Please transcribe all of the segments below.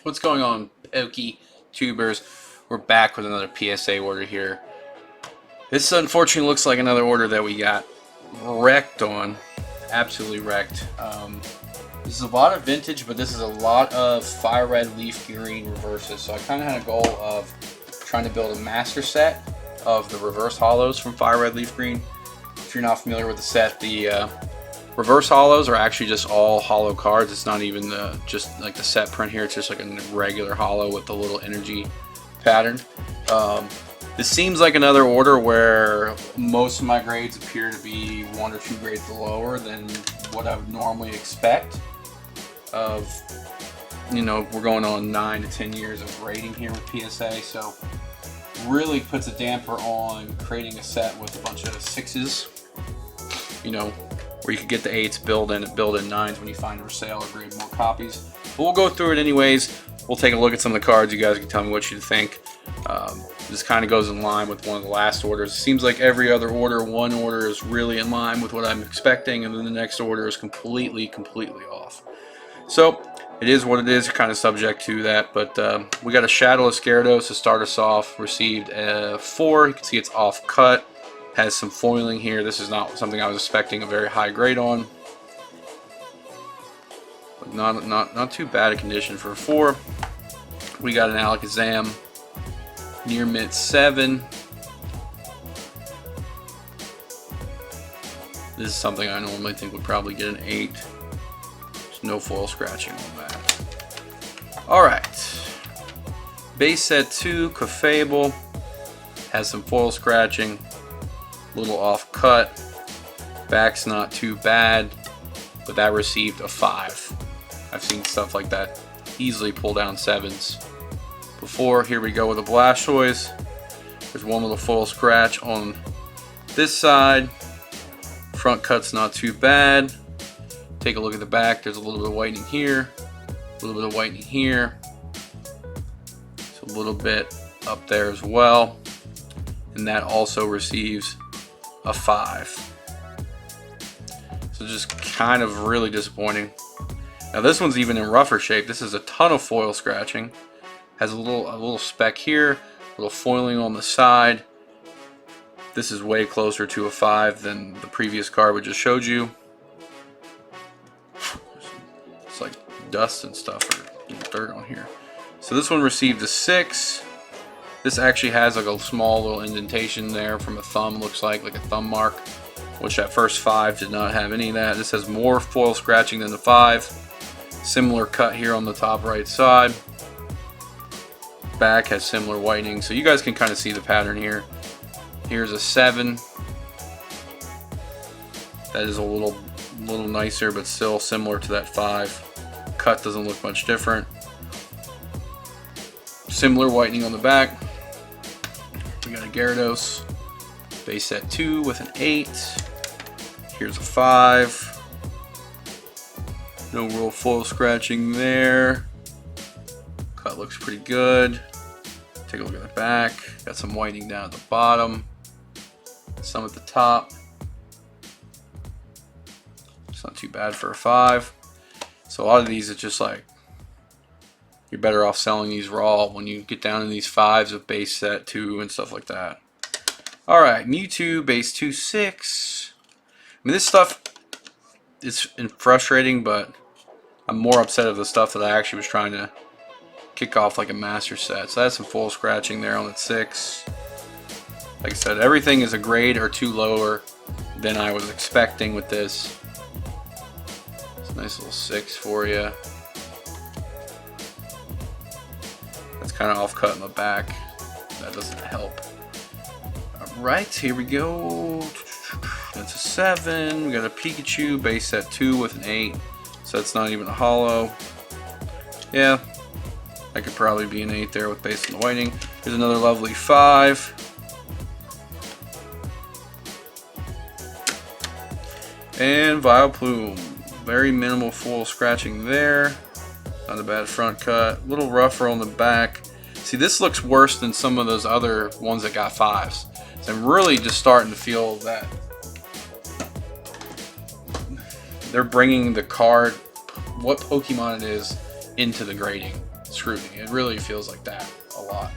What's going on, Pokey Tubers? We're back with another PSA order here. This unfortunately looks like another order that we got wrecked on. Absolutely wrecked. This is a lot of vintage, but this is a lot of fire red leaf green reverses. So I kind of had a goal of trying to build a master set of the reverse hollows from fire red leaf green. If you're not familiar with the set, the reverse hollows are actually just all hollow cards. It's not even just like the set print here. It's just like a regular hollow with the little energy pattern. This seems like another order where most of my grades appear to be 1 or 2 grades lower than what I would normally expect. You know, we're going on 9 to 10 years of grading here with PSA, so really puts a damper on creating a set with a bunch of 6s. You know, where you could get the 8s, build in 9s when you find a sale or grade more copies. But we'll go through it anyways. We'll take a look at some of the cards. You guys can tell me what you think. This kind of goes in line with one of the last orders. It seems like every other order, one order is really in line with what I'm expecting, and then the next order is completely off. So it is what it is. You're kind of subject to that. But we got a Shadow of Gyarados to start us off. Received a 4. You can see it's off cut. Has some foiling here. This is not something I was expecting a very high grade on. But not too bad a condition for a 4. We got an Alakazam near mint 7. This is something I normally think would probably get an 8. There's no foil scratching on that. Alright. Base set 2, Clefable. Has some foil scratching. Little off cut. Back's not too bad, but that received a 5. I've seen stuff like that easily pull down 7s before. Here we go with a Blastoise. There's one little foil scratch on this side. Front cut's not too bad. Take a look at the back. There's a little bit of whitening here, a little bit of whitening here. It's a little bit up there as well, and that also receives a 5. So just kind of really disappointing. Now this one's even in rougher shape. This is a ton of foil scratching. Has a little speck here, a little foiling on the side. This is way closer to a 5 than the previous card we just showed you. It's like dust and stuff or dirt on here. So this one received a 6. This actually has like a small little indentation there from a thumb, looks like a thumb mark, which that first 5 did not have any of that. This has more foil scratching than the 5. Similar cut here on the top right side. Back has similar whitening, so you guys can kind of see the pattern here. Here's a 7. That is a little nicer, but still similar to that 5. Cut doesn't look much different. Similar whitening on the back. We got a Gyarados, base set 2 with an 8. Here's a 5. No real foil scratching there. Cut looks pretty good. Take a look at the back. Got some whitening down at the bottom. Some at the top. It's not too bad for a 5. So a lot of these, it's just like, you're better off selling these raw when you get down in these 5s with base set 2 and stuff like that. Alright, Mewtwo, base 2, 6. I mean, this stuff is frustrating, but I'm more upset of the stuff that I actually was trying to kick off like a master set. So that's some full scratching there on that 6. Like I said, everything is a grade or 2 lower than I was expecting with this. It's a nice little 6 for you. Kind of off cut in the back. That doesn't help. Alright, here we go. That's a 7. We got a Pikachu, base set 2 with an 8. So that's not even a hollow. Yeah, that could probably be an 8 there with base on the whitening. Here's another lovely 5. And Vileplume. Very minimal foil scratching there. Not a bad front cut. A little rougher on the back. See, this looks worse than some of those other ones that got 5s. So I'm really just starting to feel that they're bringing the card, what Pokemon it is, into the grading. scrutiny. It really feels like that a lot.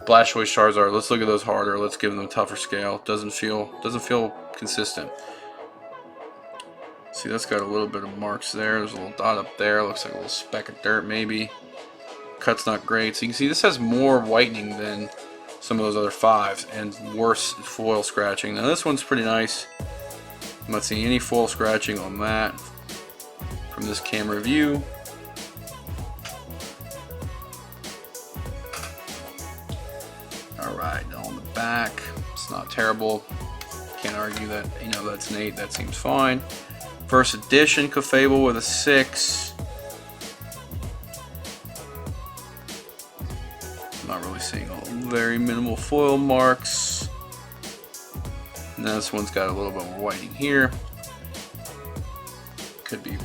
Blastoise Charizard. Let's look at those harder. Let's give them a tougher scale. Doesn't feel consistent. See, that's got a little bit of marks there. There's a little dot up there. Looks like a little speck of dirt maybe. Cut's not great. So you can see this has more whitening than some of those other 5s and worse foil scratching. Now this one's pretty nice. I'm not seeing any foil scratching on that from this camera view. Alright, on the back, it's not terrible. Can't argue that, you know, that's an 8, that seems fine. First edition Clefable with a 6. Not really seeing very minimal foil marks. And this one's got a little bit more whitening here. Could be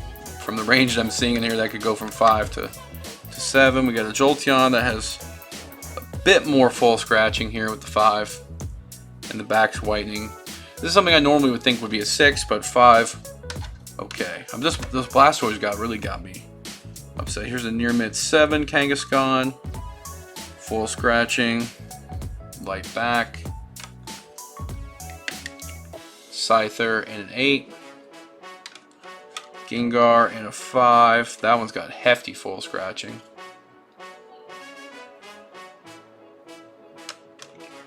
from the range that I'm seeing in here, that could go from 5 to 7. We got a Jolteon that has a bit more foil scratching here with the 5. And the back's whitening. This is something I normally would think would be a 6, but 5. Okay. Those Blastoise really got me upset. Here's a near mid 7 Kangaskhan. Full scratching, light back, Scyther and an 8, Gengar and a 5. That one's got hefty full scratching.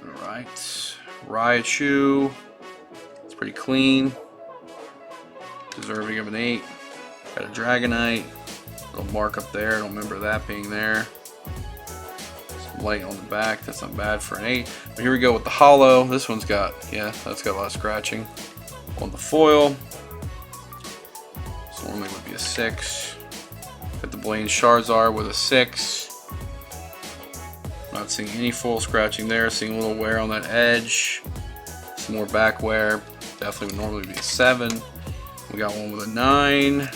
Alright, Raichu, it's pretty clean, deserving of an 8. Got a Dragonite, little mark up there, I don't remember that being there. Light on the back, that's not bad for an 8. But here we go with the hollow. This one's got, yeah, that's got a lot of scratching. On the foil, this normally would be a 6. Got the Blaine Charizard with a 6. Not seeing any full scratching there. Seeing a little wear on that edge. Some more back wear. Definitely would normally be a 7. We got one with a 9.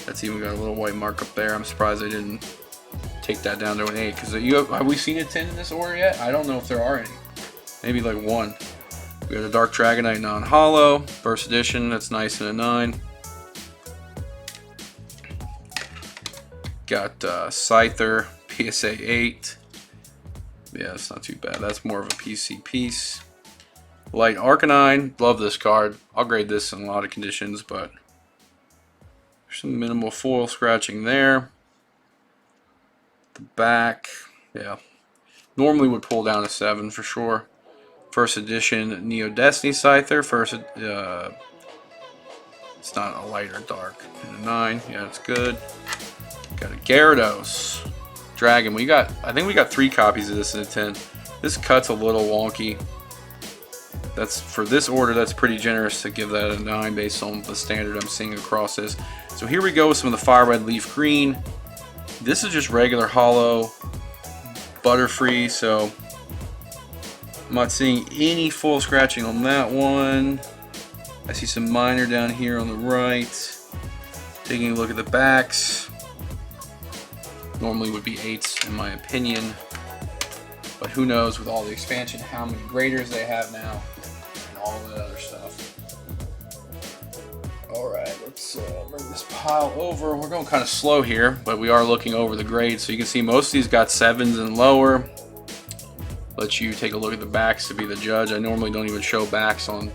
That's even got a little white mark up there. I'm surprised they didn't take that down to an 8, because have we seen a 10 in this order yet? I don't know if there are any. Maybe like 1. We got a Dark Dragonite non-hollow, first edition, that's nice, and a 9. Got Scyther, PSA 8. Yeah, that's not too bad. That's more of a PC piece. Light Arcanine, love this card. I'll grade this in a lot of conditions, but there's some minimal foil scratching there. The back, yeah, normally would pull down a 7 for sure. First edition Neo Destiny Scyther, it's not a light or dark. And a 9, yeah, it's good. Got a Gyarados Dragon. I think we got 3 copies of this in a 10. This cut's a little wonky. That's for this order, that's pretty generous to give that a 9 based on the standard I'm seeing across this. So here we go with some of the Fire Red Leaf Green. This is just regular hollow, Butterfree, so I'm not seeing any full scratching on that one. I see some minor down here on the right. Taking a look at the backs. Normally would be 8s in my opinion. But who knows with all the expansion, how many graders they have now, and all that other stuff. Alright, let's bring this pile over. We're going kind of slow here, but we are looking over the grades. So you can see most of these got 7s and lower. Let you take a look at the backs to be the judge. I normally don't even show backs on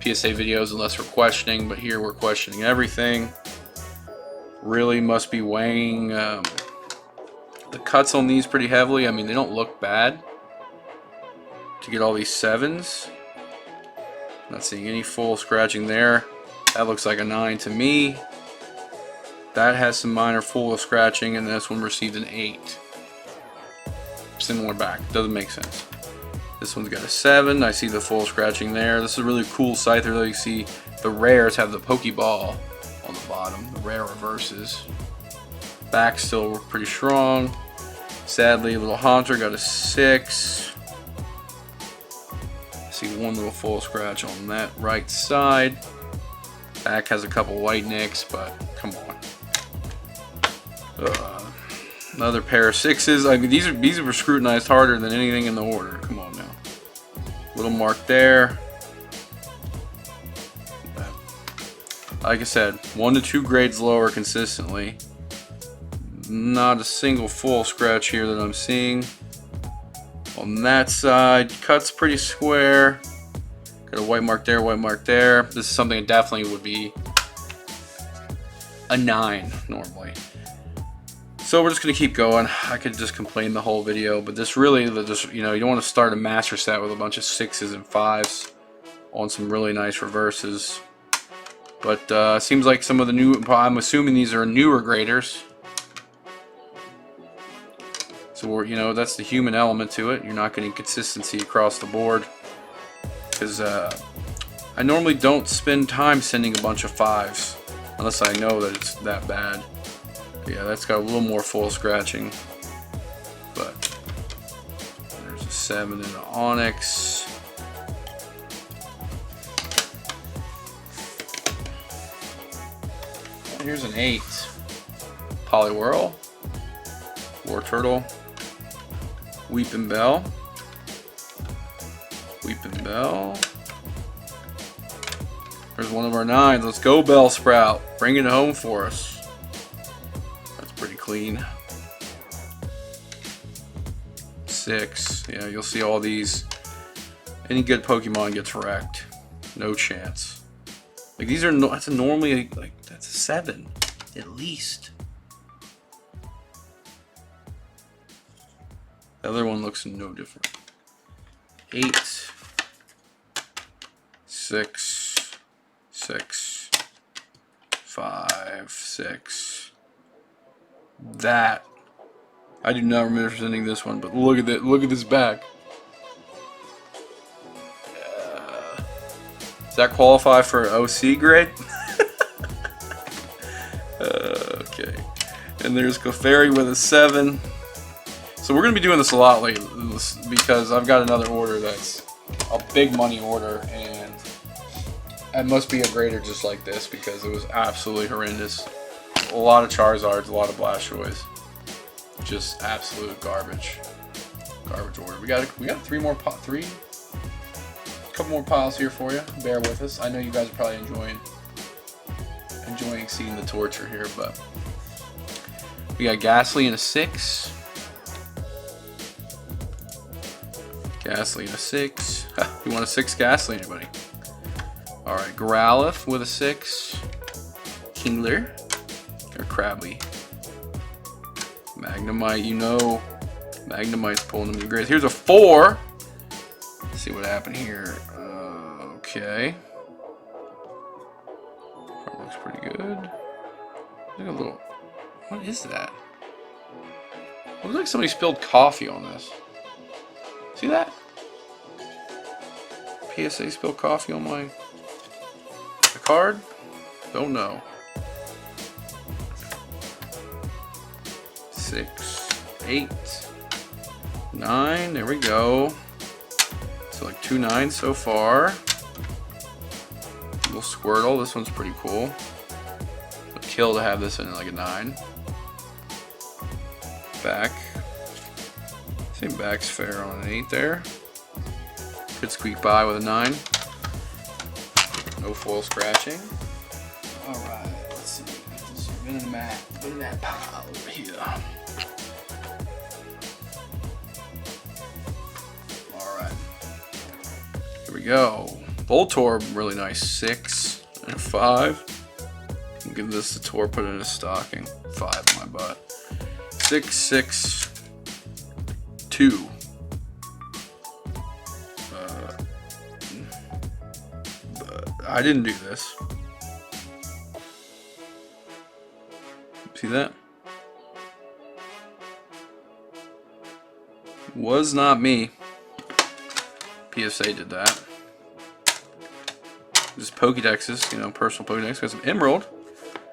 PSA videos unless we're questioning, but here we're questioning everything. Really must be weighing the cuts on these pretty heavily. I mean, they don't look bad to get all these 7s. Not seeing any full scratching there. That looks like a 9 to me. That has some minor full scratching, and this one received an 8. Similar back. Doesn't make sense. This one's got a 7. I see the full scratching there. This is a really cool Scyther, though. You see the rares have the Pokeball on the bottom. The rare reverses. Back still pretty strong. Sadly, little Haunter got a 6. I see one little full scratch on that right side. Back has a couple white nicks, but come on. Another pair of 6s. I mean, these were scrutinized harder than anything in the order. Come on now. Little mark there. Like I said, 1 to 2 grades lower consistently. Not a single full scratch here that I'm seeing. On that side, cut's pretty square. Got a white mark there, white mark there. This is something that definitely would be a 9 normally. So we're just gonna keep going. I could just complain the whole video, but this really, just, you know, you don't want to start a master set with a bunch of 6s and 5s on some really nice reverses. But seems like some of the new, I'm assuming these are newer graders. So we're, you know, that's the human element to it. You're not getting consistency across the board. Because I normally don't spend time sending a bunch of 5s unless I know that it's that bad. But yeah, that's got a little more full scratching. But there's a 7 in the Onyx. And here's an 8. Poliwhirl. War Turtle. Weeping Bell. Weeping Bell. There's one of our 9s. Let's go, Bellsprout. Bring it home for us. That's pretty clean. 6. Yeah, you'll see all these. Any good Pokemon gets wrecked. No chance. Like these are that's normally like that's a 7 at least. The other one looks no different. 8, 6, 6, 5, 6. That I do not remember sending this one, but look at that! Look at this back. Does that qualify for OC grade? Okay. And there's Clefairy with a 7. So we're going to be doing this a lot lately because I've got another order that's a big money order, and it must be a grader just like this because it was absolutely horrendous. A lot of Charizards, a lot of Blastoise, just absolute garbage. Garbage order. We got 3 more couple more piles here for you. Bear with us. I know you guys are probably enjoying seeing the torture here, but we got Ghastly in a 6. Ghastly in a 6. You want a 6 Ghastly, anybody? Alright, Growlithe with a 6. Kingler. Or Crabby. Magnemite, you know. Magnemite's pulling them to grades. Here's a 4. Let's see what happened here. Okay. That looks pretty good. Look a little. What is that? Looks like somebody spilled coffee on this. See that? PSA spilled coffee on my card? Don't know. 6, 8, 9. There we go. So like 2 9s so far. Little Squirtle. This one's pretty cool. Would kill to have this in like a 9. Back. I think back's fair on an 8 there. Could squeak by with a 9. No foil scratching. Alright, let's see. Get in that pile over here. Alright. Here we go. Voltorb, really nice. 6 and a 5. I'll give this to Tor, put it in a stocking. 5 in my butt. 6, 6, 2. I didn't do this. See that? Was not me. PSA did that. Just Pokédexes, you know, personal Pokédex. Got some Emerald,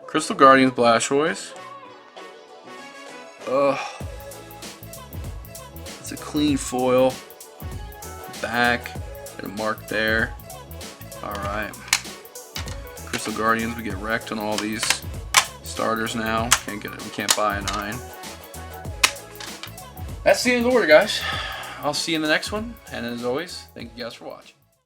Crystal Guardians, Blastoise. Ugh. It's a clean foil. Back. Got a mark there. Alright. Crystal Guardians, we get wrecked on all these starters now. Can't get it. We can't buy a 9. That's the end of the order, guys. I'll see you in the next one. And as always, thank you guys for watching.